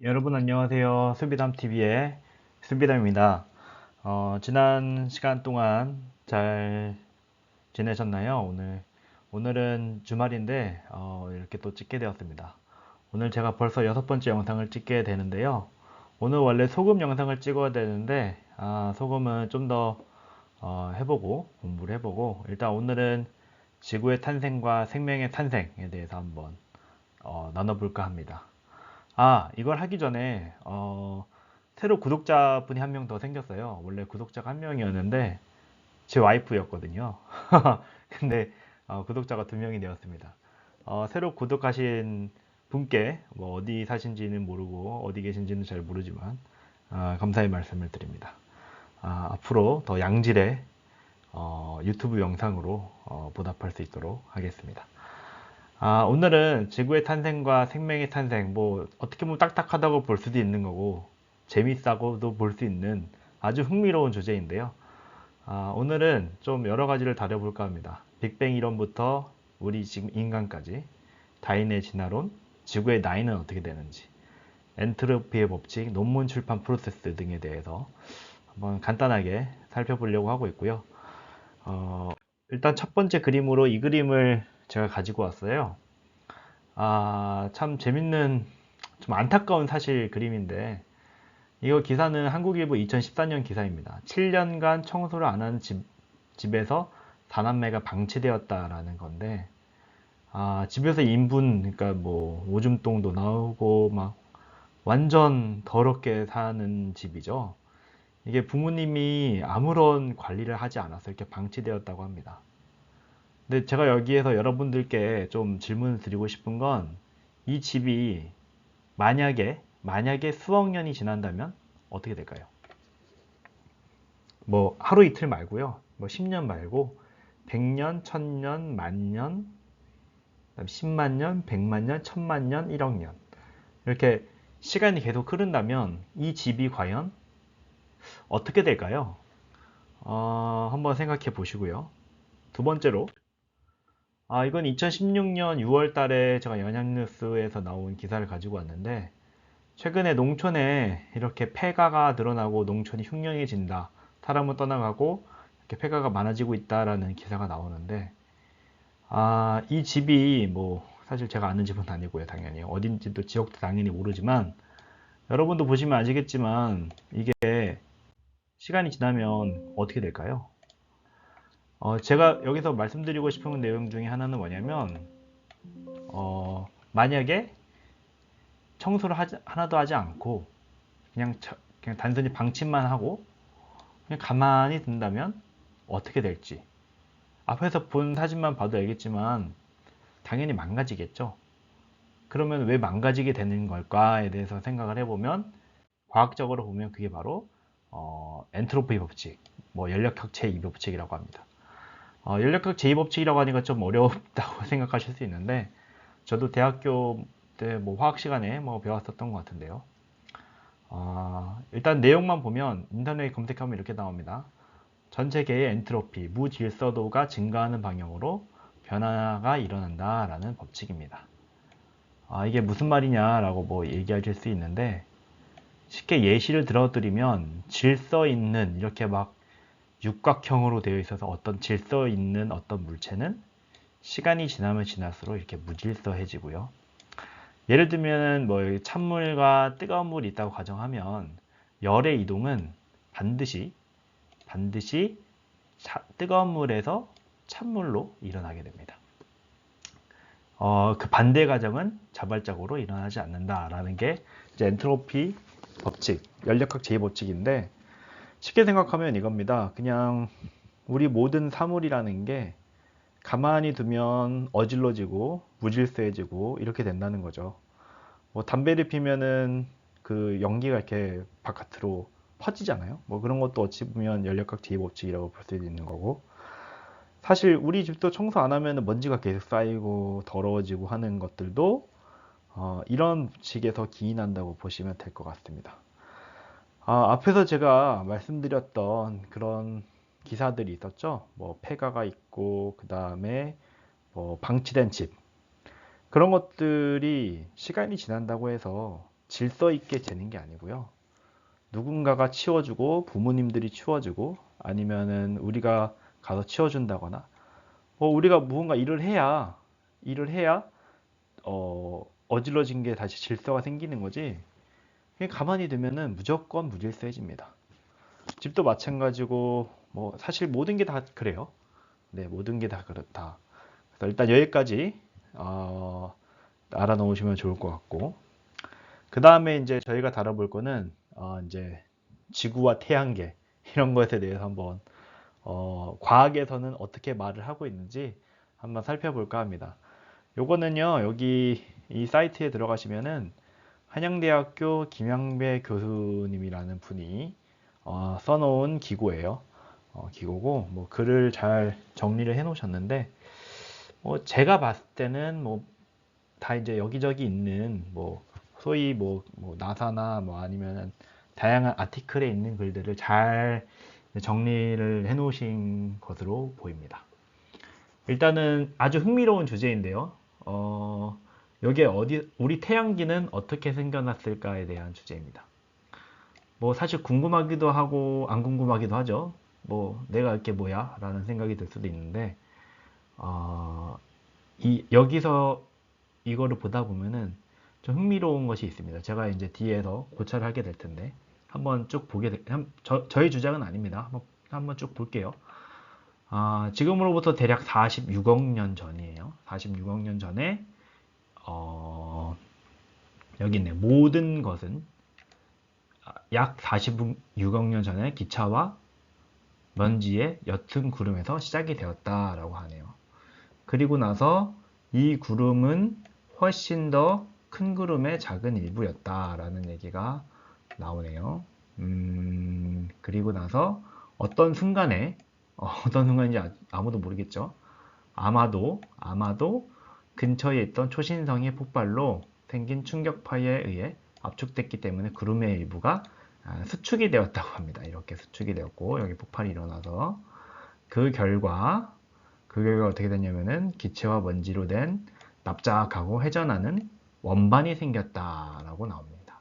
여러분 안녕하세요. 수비담TV의 수비담입니다. 지난 시간 동안 잘 지내셨나요? 오늘은 주말인데 이렇게 또 찍게 되었습니다. 오늘 제가 벌써 6번째 영상을 찍게 되는데요. 오늘 원래 소금 영상을 찍어야 되는데 소금은 좀 더 해보고 공부를 해보고 일단 오늘은 지구의 탄생과 생명의 탄생에 대해서 한번 나눠볼까 합니다. 이걸 하기 전에 새로 구독자분이 한 명 더 생겼어요. 원래 구독자가 한 명이었는데 제 와이프였거든요. 근데 구독자가 두 명이 되었습니다. 새로 구독하신 분께 뭐 어디 사신지는 모르고 어디 계신지는 잘 모르지만 감사의 말씀을 드립니다. 앞으로 더 양질의 유튜브 영상으로 보답할 수 있도록 하겠습니다. 오늘은 지구의 탄생과 생명의 탄생, 뭐, 어떻게 보면 딱딱하다고 볼 수도 있는 거고, 재밌다고도 볼 수 있는 아주 흥미로운 주제인데요. 오늘은 좀 여러 가지를 다뤄볼까 합니다. 빅뱅 이론부터 우리 지금 인간까지, 다인의 진화론, 지구의 나이는 어떻게 되는지, 엔트로피의 법칙, 논문 출판 프로세스 등에 대해서 한번 간단하게 살펴보려고 하고 있고요. 일단 첫 번째 그림으로 이 그림을 제가 가지고 왔어요. 참 재밌는, 좀 안타까운 사실 그림인데, 이거 기사는 한국일보 2014년 기사입니다. 7년간 청소를 안 한 집에서 4남매가 방치되었다라는 건데, 집에서 인분, 그러니까 뭐, 오줌똥도 나오고, 막, 완전 더럽게 사는 집이죠. 이게 부모님이 아무런 관리를 하지 않아서 이렇게 방치되었다고 합니다. 근데 제가 여기에서 여러분들께 좀 질문을 드리고 싶은 건, 이 집이 만약에 수억 년이 지난다면 어떻게 될까요? 뭐 하루 이틀 말고요. 뭐 10년 말고 100년, 1000년, 만년, 10만 년, 100만 년, 1000만 년, 1억 년. 이렇게 시간이 계속 흐른다면 이 집이 과연 어떻게 될까요? 한번 생각해 보시고요. 두 번째로, 이건 2016년 6월 달에 제가 연합뉴스에서 나온 기사를 가지고 왔는데, 최근에 농촌에 이렇게 폐가가 늘어나고 농촌이 흉흉해진다. 사람은 떠나가고 이렇게 폐가가 많아지고 있다라는 기사가 나오는데, 이 집이 뭐 사실 제가 아는 집은 아니고요, 당연히 어딘지도 지역도 당연히 모르지만 여러분도 보시면 아시겠지만 이게 시간이 지나면 어떻게 될까요? 제가 여기서 말씀드리고 싶은 내용 중에 하나는 뭐냐면 만약에 청소를 하나도 하지 않고 그냥 단순히 방치만 하고 그냥 가만히 둔다면 어떻게 될지. 앞에서 본 사진만 봐도 알겠지만 당연히 망가지겠죠. 그러면 왜 망가지게 되는 걸까에 대해서 생각을 해보면 과학적으로 보면 그게 바로 엔트로피 법칙, 뭐 연력학 제2 법칙이라고 합니다. 연력학 제2 법칙이라고 하니까 좀 어렵다고 생각하실 수 있는데 저도 대학교 때 뭐 화학 시간에 뭐 배웠었던 것 같은데요. 일단 내용만 보면 인터넷에 검색하면 이렇게 나옵니다. 전 세계의 엔트로피, 무질서도가 증가하는 방향으로 변화가 일어난다라는 법칙입니다. 이게 무슨 말이냐라고 뭐 얘기하실 수 있는데 쉽게 예시를 들어드리면 질서 있는 이렇게 막 육각형으로 되어 있어서 어떤 질서 있는 어떤 물체는 시간이 지나면 지날수록 이렇게 무질서해지고요. 예를 들면 뭐 찬물과 뜨거운 물이 있다고 가정하면 열의 이동은 반드시 뜨거운 물에서 찬물로 일어나게 됩니다. 그 반대 과정은 자발적으로 일어나지 않는다라는 게 이제 엔트로피 법칙, 연력학 제2법칙인데 쉽게 생각하면 이겁니다. 그냥 우리 모든 사물이라는 게 가만히 두면 어질러지고 무질서해지고 이렇게 된다는 거죠. 뭐 담배를 피면은 그 연기가 이렇게 바깥으로 퍼지잖아요. 뭐 그런 것도 어찌 보면 연력학 제2법칙이라고 볼 수 있는 거고 사실 우리 집도 청소 안 하면 먼지가 계속 쌓이고 더러워지고 하는 것들도 이런 식에서 기인한다고 보시면 될 것 같습니다. 앞에서 제가 말씀드렸던 그런 기사들이 있었죠. 뭐 폐가가 있고 그 다음에 뭐 방치된 집 그런 것들이 시간이 지난다고 해서 질서 있게 재는 게 아니고요. 누군가가 치워주고 부모님들이 치워주고 아니면은 우리가 가서 치워준다거나 우리가 무언가 일을 해야 어질러진 게 다시 질서가 생기는 거지. 그냥 가만히 두면은 무조건 무질서해집니다. 집도 마찬가지고 뭐 사실 모든 게 다 그래요. 네, 모든 게 다 그렇다. 그래서 일단 여기까지 알아놓으시면 좋을 것 같고, 그 다음에 이제 저희가 다뤄볼 거는 이제 지구와 태양계 이런 것에 대해서 한번 과학에서는 어떻게 말을 하고 있는지 한번 살펴볼까 합니다. 요거는요, 여기 이 사이트에 들어가시면은 한양대학교 김양배 교수님이라는 분이 써놓은 기고예요. 기고고 뭐 글을 잘 정리를 해 놓으셨는데 제가 봤을 때는 뭐 다 이제 여기저기 있는 뭐 소위 뭐 나사나 뭐 아니면 다양한 아티클에 있는 글들을 잘 정리를 해 놓으신 것으로 보입니다. 일단은 아주 흥미로운 주제인데요. 여기에 우리 태양계는 어떻게 생겨났을까에 대한 주제입니다. 뭐 사실 궁금하기도 하고 안 궁금하기도 하죠. 뭐 내가 이게 뭐야? 라는 생각이 들 수도 있는데 여기서 이거를 보다 보면은 좀 흥미로운 것이 있습니다. 제가 이제 뒤에서 고찰을 하게 될 텐데 한번 쭉 저희 주장은 아닙니다. 한번 쭉 볼게요. 지금으로부터 대략 46억 년 전이에요. 46억 년 전에 여기 있네. 모든 것은 약 46억 년 전에 기차와 먼지의 옅은 구름에서 시작이 되었다라고 하네요. 그리고 나서 이 구름은 훨씬 더 큰 구름의 작은 일부였다라는 얘기가 나오네요. 그리고 나서 어떤 순간에 어떤 순간인지 아무도 모르겠죠. 아마도 근처에 있던 초신성의 폭발로 생긴 충격파에 의해 압축됐기 때문에 구름의 일부가 수축이 되었다고 합니다. 이렇게 수축이 되었고 여기 폭발이 일어나서 그 결과 어떻게 됐냐면은 기체와 먼지로 된 납작하고 회전하는 원반이 생겼다라고 나옵니다.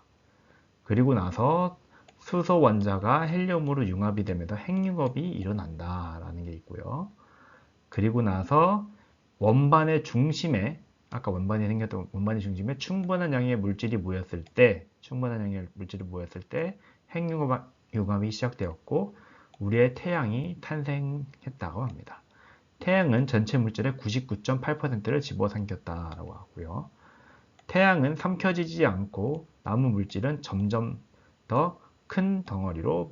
그리고 나서 수소 원자가 헬륨으로 융합이 되면서 핵융합이 일어난다라는 게 있고요. 그리고 나서 원반의 중심에 아까 원반이 생겼던 원반의 중심에 충분한 양의 물질이 모였을 때 핵융합이 시작되었고 우리의 태양이 탄생했다고 합니다. 태양은 전체 물질의 99.8%를 집어삼켰다라고 하고요. 태양은 삼켜지지 않고 남은 물질은 점점 더 큰 덩어리로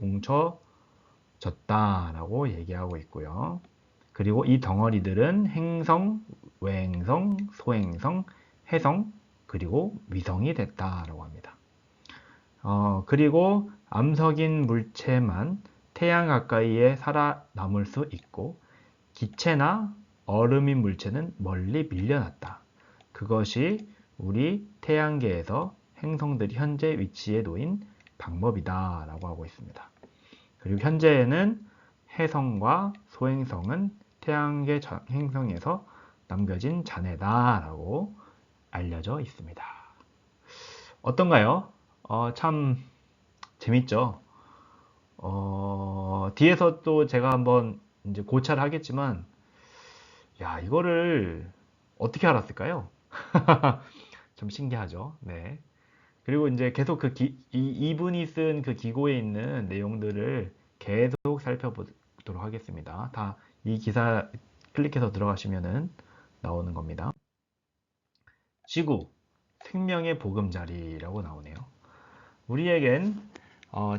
뭉쳐졌다라고 얘기하고 있고요. 그리고 이 덩어리들은 행성, 외행성, 소행성, 해성, 그리고 위성이 됐다라고 합니다. 그리고 암석인 물체만 태양 가까이에 살아남을 수 있고 기체나 얼음인 물체는 멀리 밀려났다. 그것이 우리 태양계에서 행성들이 현재 위치에 놓인 방법이다 라고 하고 있습니다. 그리고 현재에는 해성과 소행성은 태양계 행성에서 남겨진 잔해다 라고 알려져 있습니다. 어떤가요? 참 재밌죠? 뒤에서 또 제가 한번 이제 고찰을 하겠지만, 야, 이거를 어떻게 알았을까요? 좀 신기하죠? 네. 그리고 이제 계속 이분이 쓴 그 기고에 있는 내용들을 계속 살펴보도록 하겠습니다. 다 이 기사 클릭해서 들어가시면은 나오는 겁니다. 지구, 생명의 보금자리라고 나오네요. 우리에겐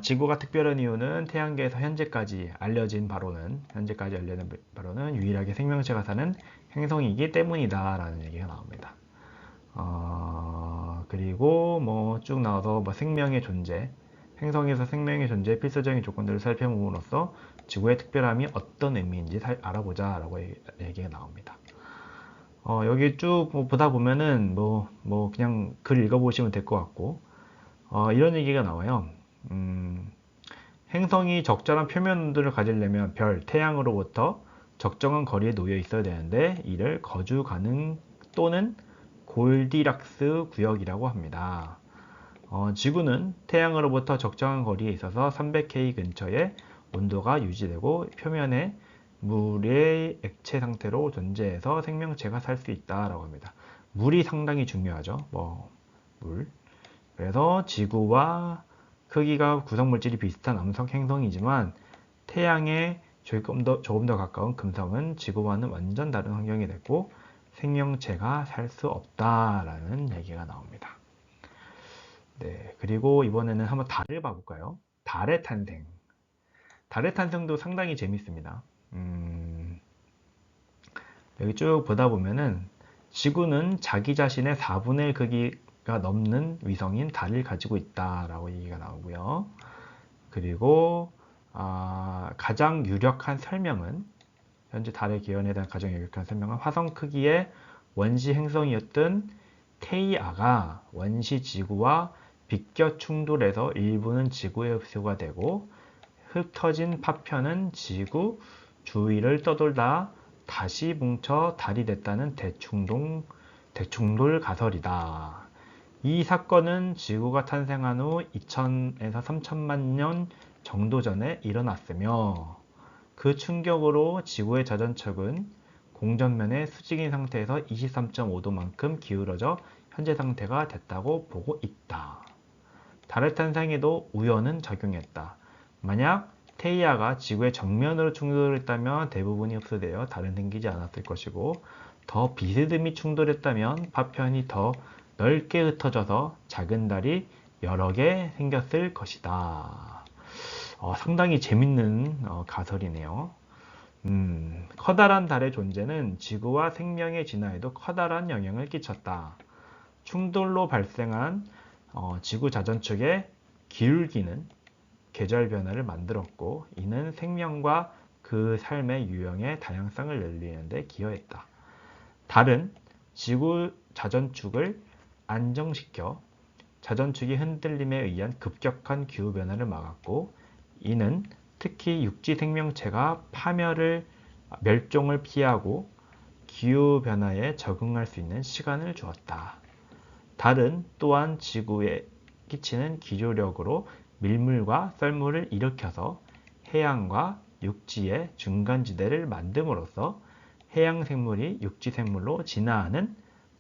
지구가 특별한 이유는 태양계에서 현재까지 알려진 바로는 유일하게 생명체가 사는 행성이기 때문이다 라는 얘기가 나옵니다. 그리고 뭐 쭉 나와서 뭐 생명의 존재, 행성에서 생명의 존재의 필수적인 조건들을 살펴봄으로써 지구의 특별함이 어떤 의미인지 알아보자 라고 얘기가 나옵니다. 여기 쭉 보다 보면은 그냥 글 읽어보시면 될 것 같고 이런 얘기가 나와요. 행성이 적절한 표면 온도를 가지려면 별, 태양으로부터 적정한 거리에 놓여 있어야 되는데 이를 거주 가능 또는 골디락스 구역이라고 합니다. 지구는 태양으로부터 적정한 거리에 있어서 300K 근처에 온도가 유지되고 표면에 물의 액체 상태로 존재해서 생명체가 살 수 있다라고 합니다. 물이 상당히 중요하죠. 물. 그래서 지구와 크기가 구성물질이 비슷한 암석 행성이지만 태양에 조금 더 가까운 금성은 지구와는 완전 다른 환경이 됐고 생명체가 살 수 없다라는 얘기가 나옵니다. 네, 그리고 이번에는 한번 달을 봐볼까요? 달의 탄생. 달의 탄생도 상당히 재밌습니다. 여기 쭉 보다 보면은 지구는 자기 자신의 4분의 1 크기가 넘는 위성인 달을 가지고 있다라고 얘기가 나오고요. 그리고 가장 유력한 설명은 현재 달의 기원에 대한 가장 유력한 설명은 화성 크기의 원시 행성이었던 테이아가 원시 지구와 비껴 충돌해서 일부는 지구에 흡수가 되고 흩어진 파편은 지구 주위를 떠돌다 다시 뭉쳐 달이 됐다는 대충돌 가설이다. 이 사건은 지구가 탄생한 후 2000에서 3000만 년 정도 전에 일어났으며 그 충격으로 지구의 자전축은 공전면에 수직인 상태에서 23.5도만큼 기울어져 현재 상태가 됐다고 보고 있다. 달의 탄생에도 우연은 작용했다. 만약 테이아가 지구의 정면으로 충돌했다면 대부분이 흡수되어 달은 생기지 않았을 것이고 더 비스듬히 충돌했다면 파편이 더 넓게 흩어져서 작은 달이 여러 개 생겼을 것이다. 상당히 재밌는 가설이네요. 커다란 달의 존재는 지구와 생명의 진화에도 커다란 영향을 끼쳤다. 충돌로 발생한 지구 자전축의 기울기는 계절 변화를 만들었고 이는 생명과 그 삶의 유형의 다양성을 늘리는 데 기여했다. 달은 지구 자전축을 안정시켜 자전축이 흔들림에 의한 급격한 기후 변화를 막았고 이는 특히 육지 생명체가 멸종을 피하고 기후 변화에 적응할 수 있는 시간을 주었다. 달은 또한 지구에 끼치는 기조력으로 밀물과 썰물을 일으켜서 해양과 육지의 중간지대를 만듦으로써 해양 생물이 육지 생물로 진화하는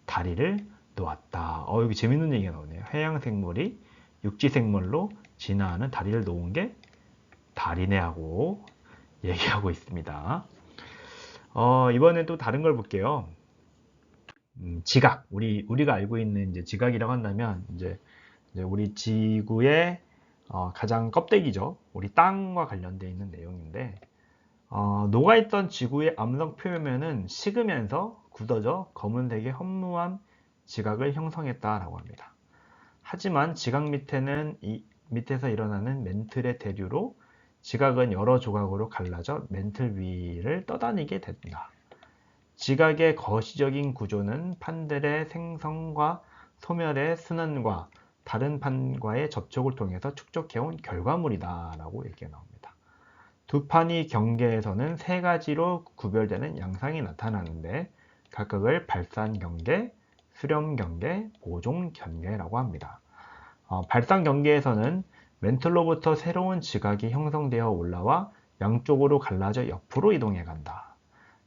다리를 놓았다. 여기 재밌는 얘기가 나오네요. 해양 생물이 육지 생물로 진화하는 다리를 놓은 게 달이네 하고 얘기하고 있습니다. 이번엔 또 다른 걸 볼게요. 지각. 우리가 알고 있는 이제 지각이라고 한다면 이제 우리 지구의 가장 껍데기죠. 우리 땅과 관련되어 있는 내용인데 녹아있던 지구의 암석 표면은 식으면서 굳어져 검은색의 허무한 지각을 형성했다라고 합니다. 하지만 지각 밑에서 일어나는 맨틀의 대류로 지각은 여러 조각으로 갈라져 맨틀 위를 떠다니게 된다. 지각의 거시적인 구조는 판들의 생성과 소멸의 순환과 다른 판과의 접촉을 통해서 축적해온 결과물이다 라고 얘기가 나옵니다. 두 판이 경계에서는 세 가지로 구별되는 양상이 나타나는데 각각을 발산 경계, 수렴 경계, 보종 경계라고 합니다. 발산 경계에서는 멘틀로부터 새로운 지각이 형성되어 올라와 양쪽으로 갈라져 옆으로 이동해 간다.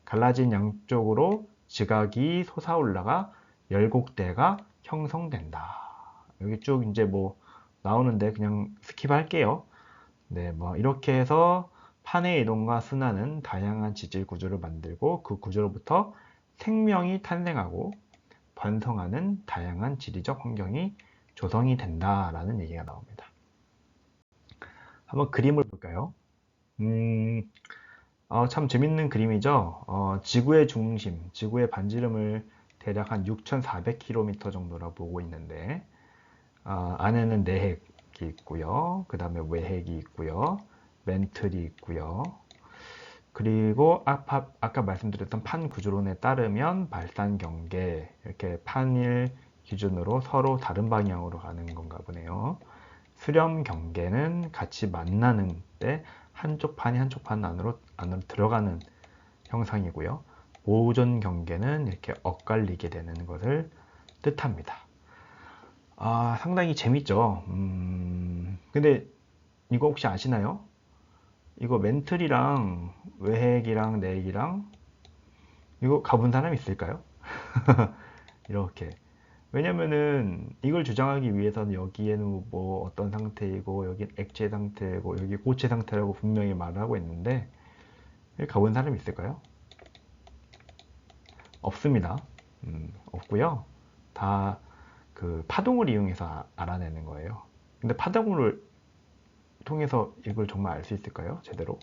갈라진 양쪽으로 지각이 솟아올라가 열곡대가 형성된다. 여기 쭉 이제 나오는데 그냥 스킵할게요. 네, 이렇게 해서 판의 이동과 순환은 다양한 지질 구조를 만들고 그 구조로부터 생명이 탄생하고 번성하는 다양한 지리적 환경이 조성이 된다라는 얘기가 나옵니다. 한번 그림을 볼까요? 참 재밌는 그림이죠. 지구의 중심, 지구의 반지름을 대략 한 6,400km 정도라 보고 있는데 안에는 내핵이 있고요. 그 다음에 외핵이 있고요. 멘틀이 있고요. 그리고 아까 말씀드렸던 판 구조론에 따르면 발산 경계, 이렇게 판을 기준으로 서로 다른 방향으로 가는 건가 보네요. 수렴 경계는 같이 만나는 때 한쪽 판이 한쪽 판 안으로 들어가는 형상이고요. 보존 경계는 이렇게 엇갈리게 되는 것을 뜻합니다. 상당히 재밌죠. 근데 이거 혹시 아시나요? 이거 멘틀이랑 외핵이랑 내핵이랑 이거 가본 사람 있을까요? 이렇게. 왜냐면은 이걸 주장하기 위해서는 여기에는 뭐 어떤 상태이고 여기 액체 상태고 여기 고체 상태라고 분명히 말을 하고 있는데 가본 사람 있을까요? 없습니다. 없고요. 다 그 파동을 이용해서 알아내는 거예요. 근데 파동을 통해서 이걸 정말 알 수 있을까요? 제대로?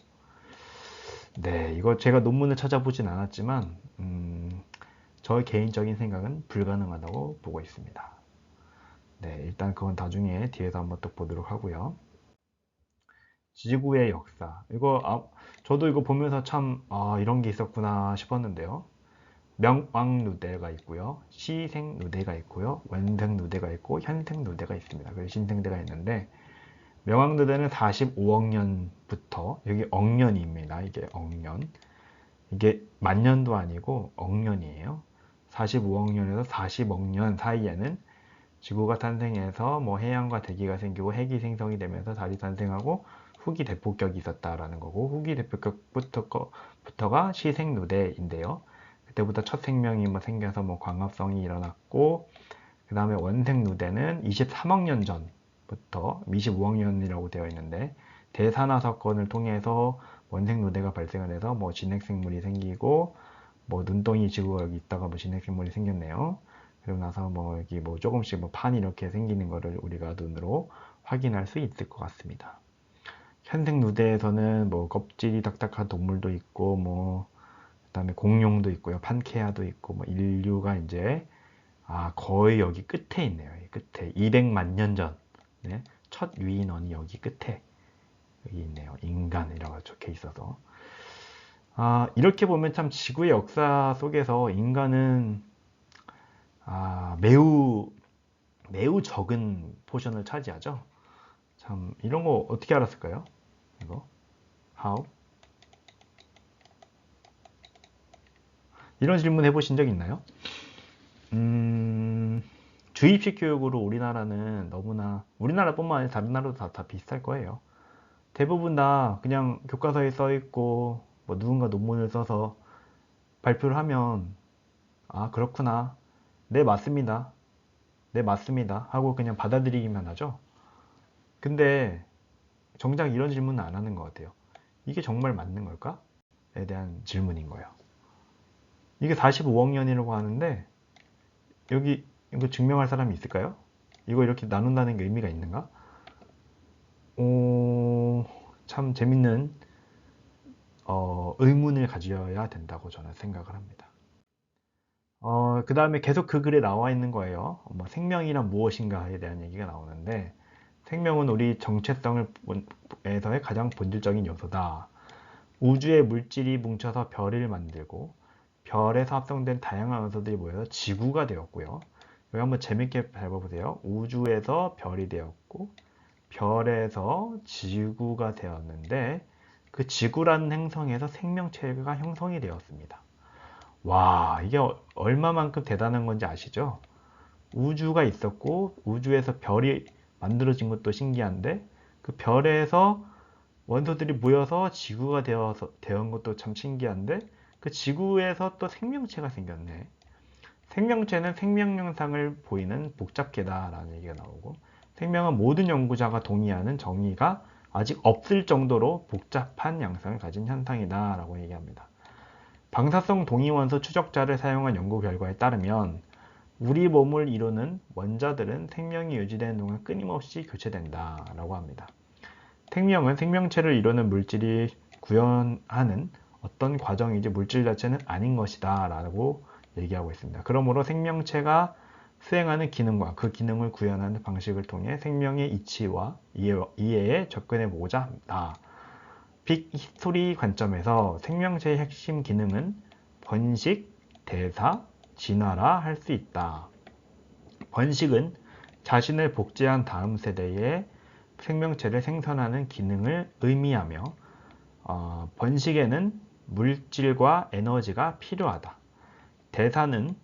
네, 이거 제가 논문을 찾아보진 않았지만 저의 개인적인 생각은 불가능하다고 보고 있습니다. 네, 일단 그건 나중에 뒤에서 한번 또 보도록 하고요. 지구의 역사. 저도 이거 보면서 참, 이런 게 있었구나 싶었는데요. 명왕누대가 있고요. 시생누대가 있고요. 원생누대가 있고, 현생누대가 있습니다. 그리고 신생대가 있는데, 명왕누대는 45억 년부터, 여기 억년입니다. 이게 억년. 이게 만년도 아니고 억년이에요. 45억 년에서 40억 년 사이에는 지구가 탄생해서 뭐 해양과 대기가 생기고 핵이 생성이 되면서 달이 탄생하고 후기 대폭격이 있었다라는 거고 후기 대폭격부터가 시생누대인데요. 그때부터 첫 생명이 뭐 생겨서 뭐 광합성이 일어났고 그 다음에 원생누대는 23억 년 전부터 25억 년이라고 되어 있는데 대산화 사건을 통해서 원생누대가 발생을 해서 뭐 진핵생물이 생기고 뭐 눈덩이 지구가 여기 있다가 뭐 진핵생물이 생겼네요. 그리고 나서 뭐 여기 뭐 조금씩 뭐 판이 이렇게 생기는 거를 우리가 눈으로 확인할 수 있을 것 같습니다. 현생 누대에서는 뭐 껍질이 딱딱한 동물도 있고 뭐 그다음에 공룡도 있고요. 판케아도 있고 뭐 인류가 이제 거의 여기 끝에 있네요. 이 끝에 200만 년 전. 네. 첫 유인원이 여기 끝에 여기 있네요. 인간이라고 적혀 있어서. 이렇게 보면 참 지구의 역사 속에서 인간은 매우 매우 적은 포션을 차지하죠. 참 이런 거 어떻게 알았을까요? 이거 how? 이런 질문 해보신 적 있나요? 주입식 교육으로 우리나라는 너무나 우리나라뿐만 아니라 다른 나라도 다 비슷할 거예요. 대부분 다 그냥 교과서에 써 있고 뭐 누군가 논문을 써서 발표를 하면 그렇구나. 네 맞습니다. 네 맞습니다. 하고 그냥 받아들이기만 하죠. 근데 정작 이런 질문은 안 하는 것 같아요. 이게 정말 맞는 걸까? 에 대한 질문인 거예요. 이게 45억 년이라고 하는데 여기 이거 증명할 사람이 있을까요? 이거 이렇게 나눈다는 게 의미가 있는가? 참 재밌는 의문을 가져야 된다고 저는 생각을 합니다. 그 다음에 계속 그 글에 나와 있는 거예요. 뭐 생명이란 무엇인가에 대한 얘기가 나오는데 생명은 우리 정체성을 에서의 가장 본질적인 요소다. 우주의 물질이 뭉쳐서 별을 만들고 별에서 합성된 다양한 원소들이 모여서 지구가 되었고요. 여기 한번 재밌게 밟아보세요. 우주에서 별이 되었고 별에서 지구가 되었는데 그 지구라는 행성에서 생명체가 형성이 되었습니다. 와, 이게 얼마만큼 대단한 건지 아시죠? 우주가 있었고 우주에서 별이 만들어진 것도 신기한데 그 별에서 원소들이 모여서 지구가 되은 것도 참 신기한데 그 지구에서 또 생명체가 생겼네. 생명체는 생명 현상을 보이는 복잡계다라는 얘기가 나오고 생명은 모든 연구자가 동의하는 정의가 아직 없을 정도로 복잡한 양상을 가진 현상이다라고 얘기합니다. 방사성 동위원소 추적자를 사용한 연구 결과에 따르면 우리 몸을 이루는 원자들은 생명이 유지되는 동안 끊임없이 교체된다라고 합니다. 생명은 생명체를 이루는 물질이 구현하는 어떤 과정이지 물질 자체는 아닌 것이다 라고 얘기하고 있습니다. 그러므로 생명체가 수행하는 기능과 그 기능을 구현하는 방식을 통해 생명의 이치와 이해에 접근해 보고자 합니다. 빅 히스토리 관점에서 생명체의 핵심 기능은 번식, 대사, 진화라 할 수 있다. 번식은 자신을 복제한 다음 세대의 생명체를 생산하는 기능을 의미하며 번식에는 물질과 에너지가 필요하다. 대사는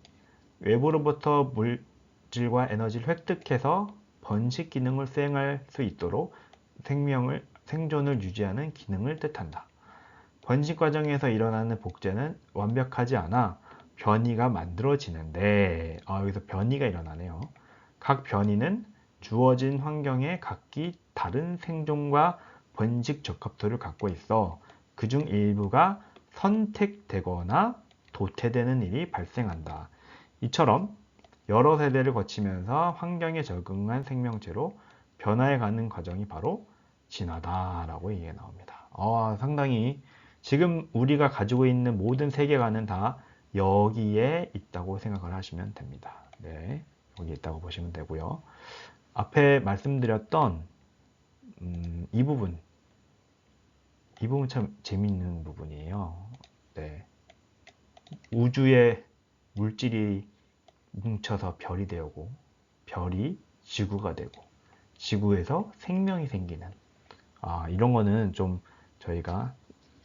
외부로부터 물질과 에너지를 획득해서 번식 기능을 수행할 수 있도록 생존을 유지하는 기능을 뜻한다. 번식 과정에서 일어나는 복제는 완벽하지 않아 변이가 만들어지는데, 여기서 변이가 일어나네요. 각 변이는 주어진 환경에 각기 다른 생존과 번식 적합도를 갖고 있어 그중 일부가 선택되거나 도태되는 일이 발생한다. 이처럼 여러 세대를 거치면서 환경에 적응한 생명체로 변화해가는 과정이 바로 진화다라고 얘기가 나옵니다. 상당히 지금 우리가 가지고 있는 모든 세계관은 다 여기에 있다고 생각을 하시면 됩니다. 네, 여기 있다고 보시면 되고요. 앞에 말씀드렸던 이 부분 참 재밌는 부분이에요. 네, 우주에 물질이 뭉쳐서 별이 되고 별이 지구가 되고 지구에서 생명이 생기는 이런 거는 좀 저희가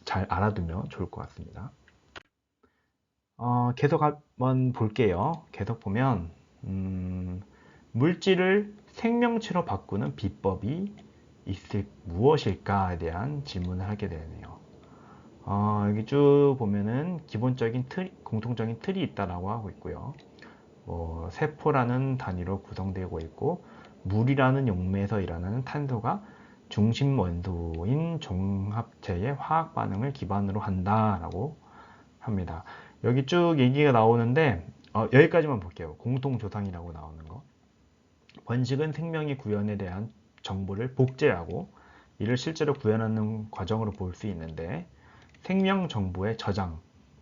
잘 알아두면 좋을 것 같습니다. 계속 한번 볼게요. 계속 보면 물질을 생명체로 바꾸는 비법이 무엇일까에 대한 질문을 하게 되네요. 여기 쭉 보면은 기본적인 공통적인 틀이 있다라고 하고 있고요. 세포라는 단위로 구성되고 있고 물이라는 용매에서 일어나는 탄소가 중심 원소인 종합체의 화학 반응을 기반으로 한다라고 합니다. 여기 쭉 얘기가 나오는데 여기까지만 볼게요. 공통조상이라고 나오는 거. 번식은 생명의 구현에 대한 정보를 복제하고 이를 실제로 구현하는 과정으로 볼 수 있는데 생명 정보의 저장,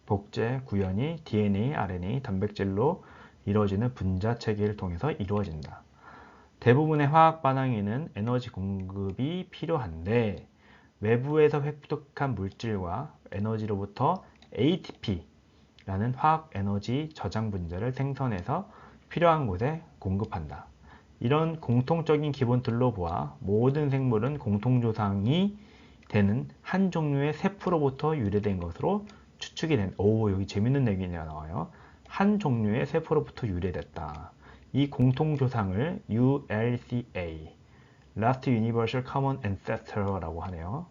복제, 구현이 DNA, RNA, 단백질로 이루어지는 분자 체계를 통해서 이루어진다. 대부분의 화학 반응에는 에너지 공급이 필요한데 외부에서 획득한 물질과 에너지로부터 ATP라는 화학 에너지 저장 분자를 생성해서 필요한 곳에 공급한다. 이런 공통적인 기본틀로 보아 모든 생물은 공통조상이 되는 한 종류의 세포로부터 유래된 것으로 추측이 여기 재밌는 얘기가 나와요. 한 종류의 세포로부터 유래됐다. 이 공통조상을 ULCA, Last Universal Common Ancestor라고 하네요.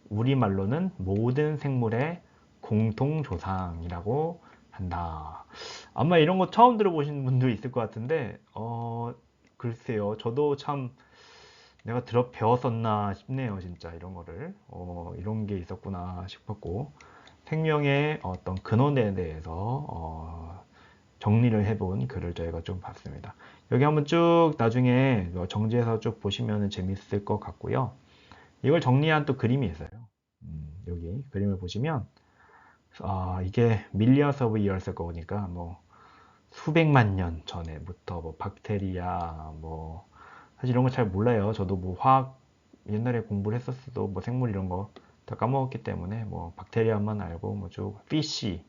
우리말로는 모든 생물의 공통조상이라고 한다. 아마 이런 거 처음 들어보신 분도 있을 것 같은데, 글쎄요. 저도 참 내가 배웠었나 싶네요. 진짜 이런 거를. 이런 게 있었구나 싶었고, 생명의 어떤 근원에 대해서 정리를 해본 글을 저희가 좀 봤습니다. 여기 한번 쭉 나중에 정지해서 쭉 보시면 재밌을 것 같고요. 이걸 정리한 또 그림이 있어요. 여기 그림을 보시면 이게 millions of years 거니까 뭐 수백만 년 전에부터 뭐 박테리아 사실 이런 거 잘 몰라요. 저도 뭐 화학 옛날에 공부를 했었어도 뭐 생물 이런 거 다 까먹었기 때문에 뭐 박테리아만 알고 뭐 쭉 fish,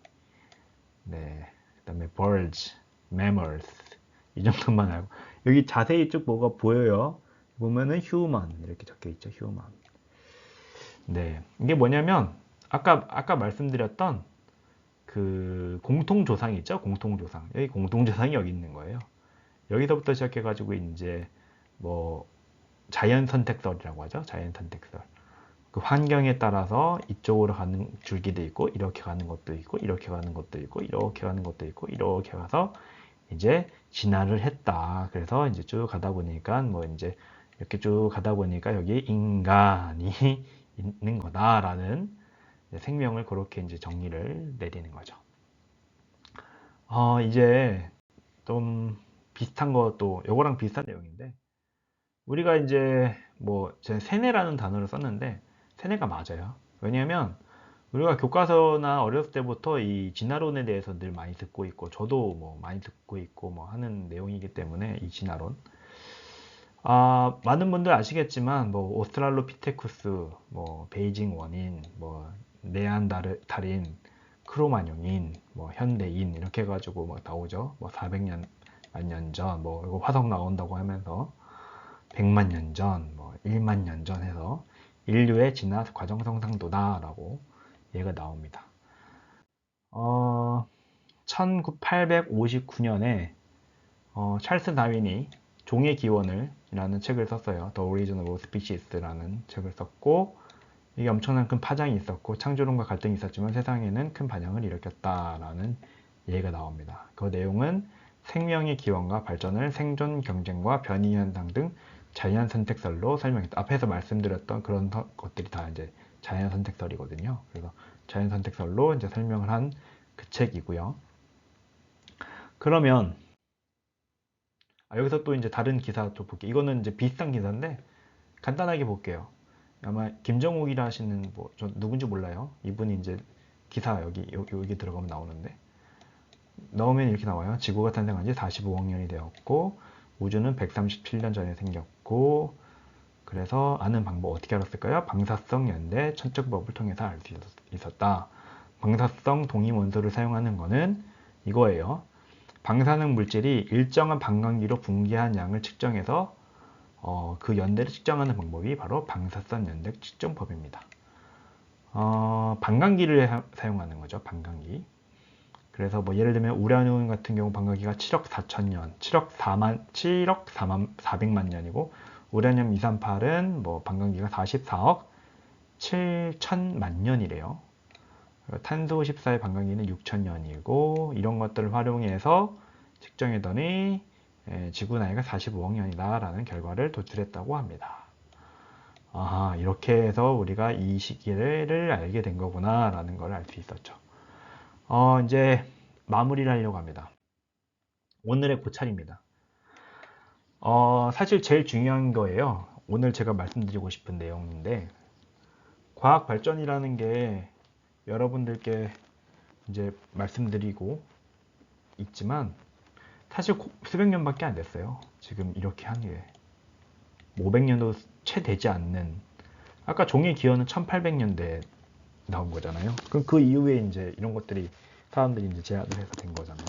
네, 그다음에 birds, mammals 이 정도만 알고 여기 자세히 쭉 뭐가 보여요. 보면은 human 이렇게 적혀 있죠. human. 네, 이게 뭐냐면 아까 말씀드렸던 그 공통조상 있죠? 공통조상. 여기 공통조상이 여기 있는 거예요. 여기서부터 시작해가지고 이제 뭐 자연 선택설이라고 하죠. 자연 선택설. 그 환경에 따라서 이쪽으로 가는 줄기도 있고 이렇게 가는 것도 있고 이렇게 가는 것도 있고 이렇게 가는 것도 있고 이렇게 가서 이제 진화를 했다. 그래서 이제 쭉 가다 보니까 뭐 이제 이렇게 쭉 가다 보니까 여기 인간이 있는 거다라는 생명을 그렇게 이제 정리를 내리는 거죠. 이제 좀 비슷한 것도 요거랑 비슷한 내용인데 우리가 이제 제가 세뇌라는 단어를 썼는데 세뇌가 맞아요. 왜냐하면 우리가 교과서나 어렸을 때부터 이 진화론에 대해서 늘 많이 듣고 있고 저도 뭐 많이 듣고 있고 뭐 하는 내용이기 때문에 이 진화론 많은 분들 아시겠지만 뭐 오스트랄로피테쿠스, 뭐 베이징 원인, 뭐 네안데르탈인, 크로마뇽인, 뭐 현대인 이렇게 해가지고 막 나오죠. 뭐 400년 만 년 전, 뭐 이거 화석 나온다고 하면서 100만 년 전, 뭐 1만 년 전 해서 인류의 진화 과정 성상도다라고 얘가 나옵니다. 1859년에 찰스 다윈이 종의 기원을 라는 책을 썼어요. The Origin of Species라는 책을 썼고, 이게 엄청난 큰 파장이 있었고 창조론과 갈등이 있었지만 세상에는 큰 반향을 일으켰다라는 얘기가 나옵니다. 그 내용은 생명의 기원과 발전을 생존 경쟁과 변이 현상 등 자연 선택설로 설명했다. 앞에서 말씀드렸던 그런 것들이 다 이제 자연 선택설이거든요. 그래서 자연 선택설로 이제 설명을 한 그 책이고요. 그러면 여기서 또 이제 다른 기사 또 볼게요. 이거는 이제 비슷한 기사인데 간단하게 볼게요. 아마 김정욱이라 하시는 저 누군지 몰라요. 이분이 이제 기사 여기 들어가면 나오는데 넣으면 이렇게 나와요. 지구가 탄생한 지 45억 년이 되었고 우주는 137년 전에 생겼고 그래서 아는 방법 어떻게 알았을까요? 방사성 연대 천적법을 통해서 알 수 있었다. 방사성 동위 원소를 사용하는 거는 이거예요. 방사능 물질이 일정한 반감기로 분기한 양을 측정해서 그 연대를 측정하는 방법이 바로 방사선 연대 측정법입니다. 반감기를 사용하는 거죠. 반감기. 그래서 뭐 예를 들면 우라늄 같은 경우 반감기가 7억 4천년, 7억 400만 년이고 우라늄 238은 뭐 반감기가 44억 7천만 년이래요. 탄소 14의 반감기는 6천년이고 이런 것들을 활용해서 측정했더니 지구 나이가 45억 년이다 라는 결과를 도출했다고 합니다. 이렇게 해서 우리가 이 시기를 알게 된 거구나 라는 걸 알 수 있었죠. 이제 마무리를 하려고 합니다. 오늘의 고찰입니다. 사실 제일 중요한 거예요. 오늘 제가 말씀드리고 싶은 내용인데 과학 발전이라는 게 여러분들께 이제 말씀드리고 있지만 사실 수백 년밖에 안 됐어요. 지금 이렇게 한 게 500년도 채 되지 않는 아까 종의 기원은 1800년대에 나온 거잖아요. 그럼 그 이후에 이제 이런 것들이 사람들이 이제 제안을 해서 된 거잖아요.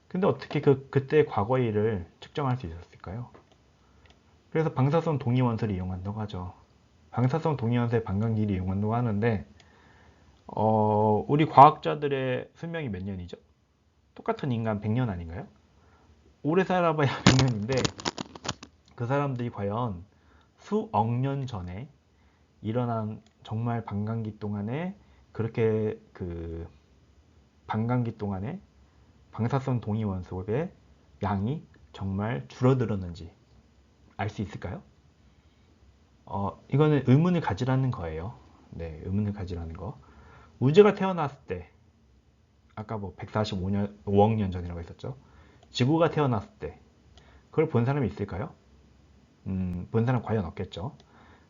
근데 어떻게 그때 과거의 일을 측정할 수 있었을까요? 그래서 방사선 동위원소를 이용한다고 하죠. 방사성 동위원소의 반감기를 이용한다고 하는데 우리 과학자들의 수명이 몇 년이죠? 똑같은 인간 100년 아닌가요? 오래 살아봐야 100년인데 그 사람들이 과연 수억 년 전에 일어난 정말 반감기 동안에 그렇게 그 반감기 동안에 방사선 동위원소의 양이 정말 줄어들었는지 알 수 있을까요? 이거는 의문을 가지라는 거예요. 네, 의문을 가지라는 거. 우주가 태어났을 때, 아까 뭐 145년, 5억 년 전이라고 했었죠. 지구가 태어났을 때, 그걸 본 사람이 있을까요? 본 사람 과연 없겠죠.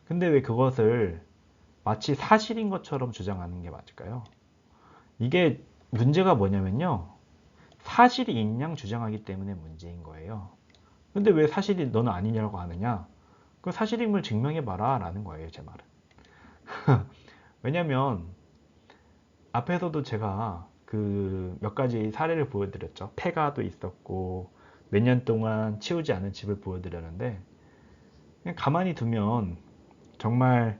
근데 왜 그것을 마치 사실인 것처럼 주장하는 게 맞을까요? 이게 문제가 뭐냐면요. 사실이 있냥 주장하기 때문에 문제인 거예요. 근데 왜 사실이 너는 아니냐고 하느냐? 그 사실임을 증명해봐라 라는 거예요, 제 말은. 왜냐면 앞에서도 제가 그 몇 가지 사례를 보여드렸죠. 폐가도 있었고 몇 년 동안 치우지 않은 집을 보여드렸는데 그냥 가만히 두면 정말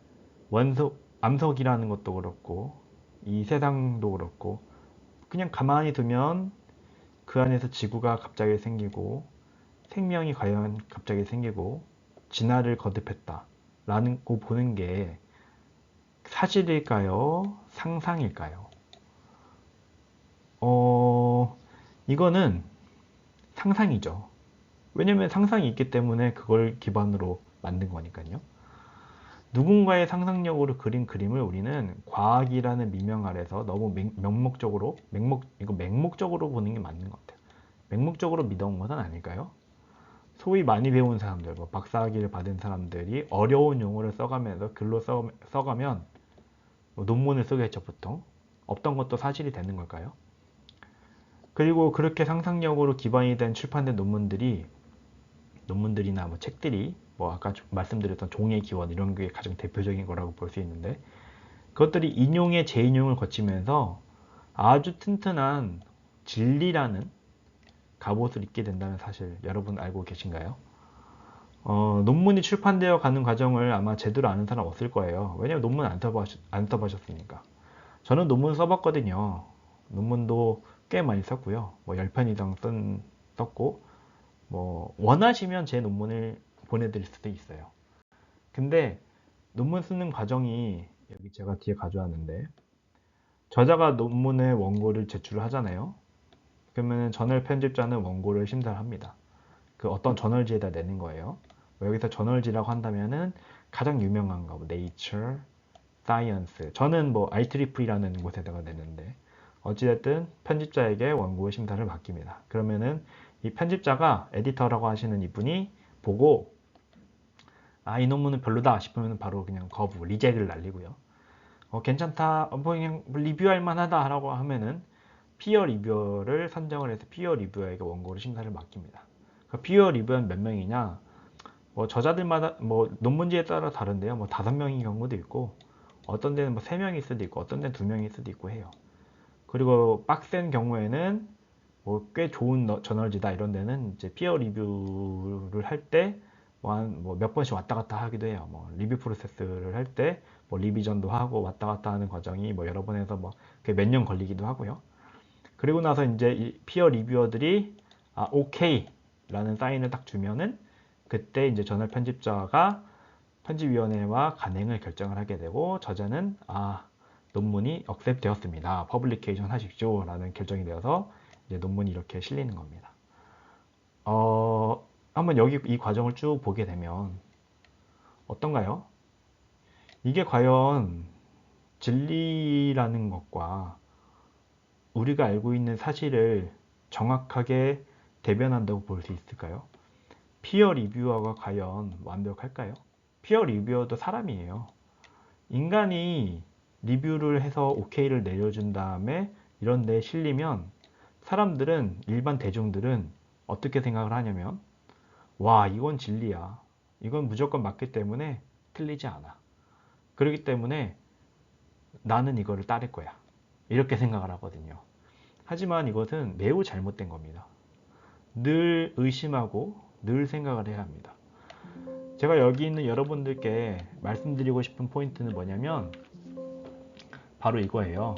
암석이라는 것도 그렇고 이 세상도 그렇고 그냥 가만히 두면 그 안에서 지구가 갑자기 생기고 생명이 과연 갑자기 생기고 진화를 거듭했다 라는 거 보는 게 사실일까요? 상상일까요? 이거는 상상이죠. 왜냐면 상상이 있기 때문에 그걸 기반으로 만든 거니까요. 누군가의 상상력으로 그린 그림을 우리는 과학이라는 미명 아래서 너무 이거 맹목적으로 보는 게 맞는 것 같아요. 맹목적으로 믿어온 것은 아닐까요? 소위 많이 배운 사람들, 뭐 박사학위를 받은 사람들이 어려운 용어를 써가면서 글로 써가면 뭐 논문을 쓰겠죠, 보통. 없던 것도 사실이 되는 걸까요? 그리고 그렇게 상상력으로 기반이 된 출판된 논문들이나 뭐 책들이 뭐 아까 말씀드렸던 종의 기원 이런 게 가장 대표적인 거라고 볼 수 있는데 그것들이 인용의 재인용을 거치면서 아주 튼튼한 진리라는 갑옷을 입게 된다는 사실 여러분 알고 계신가요? 논문이 출판되어 가는 과정을 아마 제대로 아는 사람 없을 거예요. 왜냐면 논문 안 써보셨으니까. 저는 논문 써봤거든요. 논문도 꽤 많이 썼고요. 뭐 10편 이상 썼고 뭐 원하시면 제 논문을 보내드릴 수도 있어요. 근데 논문 쓰는 과정이 여기 제가 뒤에 가져왔는데 저자가 논문의 원고를 제출을 하잖아요. 그러면 저널 편집자는 원고를 심사를 합니다. 그 어떤 저널지에다 내는 거예요. 뭐 여기서 저널지라고 한다면은 가장 유명한 거, 뭐 Nature, Science. 저는 뭐 IEEE라는 곳에다가 내는데 어찌됐든 편집자에게 원고의 심사를 맡깁니다. 그러면은 이 편집자가 에디터라고 하시는 이분이 보고 이 논문은 별로다 싶으면 바로 그냥 거부, 리젝을 날리고요. 괜찮다, 뭐 그냥 리뷰할 만하다라고 하면은 피어 리뷰어를 선정을 해서 피어 리뷰어에게 원고를 심사를 맡깁니다. 그 피어 리뷰어는 몇 명이냐? 뭐 저자들마다 뭐 논문지에 따라 다른데요. 뭐 5명인 경우도 있고 어떤 데는 뭐 3명일 수도 있고 어떤 데는 2명일 수도 있고 해요. 그리고 빡센 경우에는 뭐 꽤 좋은 저널지다 이런 데는 이제 피어 리뷰를 할 때 뭐 몇 번씩 왔다 갔다 하기도 해요. 뭐 리뷰 프로세스를 할 때 뭐 리비전도 하고 왔다 갔다 하는 과정이 뭐 여러 번 해서 뭐 몇 년 걸리기도 하고요. 그리고 나서 이제 이 피어 리뷰어들이 오케이 라는 사인을 딱 주면은 그때 이제 저널 편집자가 편집위원회와 간행을 결정을 하게 되고 저자는 논문이 억셉 되었습니다. 퍼블리케이션 하십시오 라는 결정이 되어서 이제 논문이 이렇게 실리는 겁니다. 한번 여기 이 과정을 쭉 보게 되면 어떤가요? 이게 과연 진리라는 것과 우리가 알고 있는 사실을 정확하게 대변한다고 볼 수 있을까요? 피어 리뷰어가 과연 완벽할까요? 피어 리뷰어도 사람이에요. 인간이 리뷰를 해서 오케이를 내려준 다음에 이런 데에 실리면 사람들은, 일반 대중들은 어떻게 생각을 하냐면 와, 이건 진리야. 이건 무조건 맞기 때문에 틀리지 않아. 그렇기 때문에 나는 이거를 따를 거야. 이렇게 생각을 하거든요. 하지만 이것은 매우 잘못된 겁니다. 늘 의심하고 늘 생각을 해야 합니다. 제가 여기 있는 여러분들께 말씀드리고 싶은 포인트는 뭐냐면 바로 이거예요.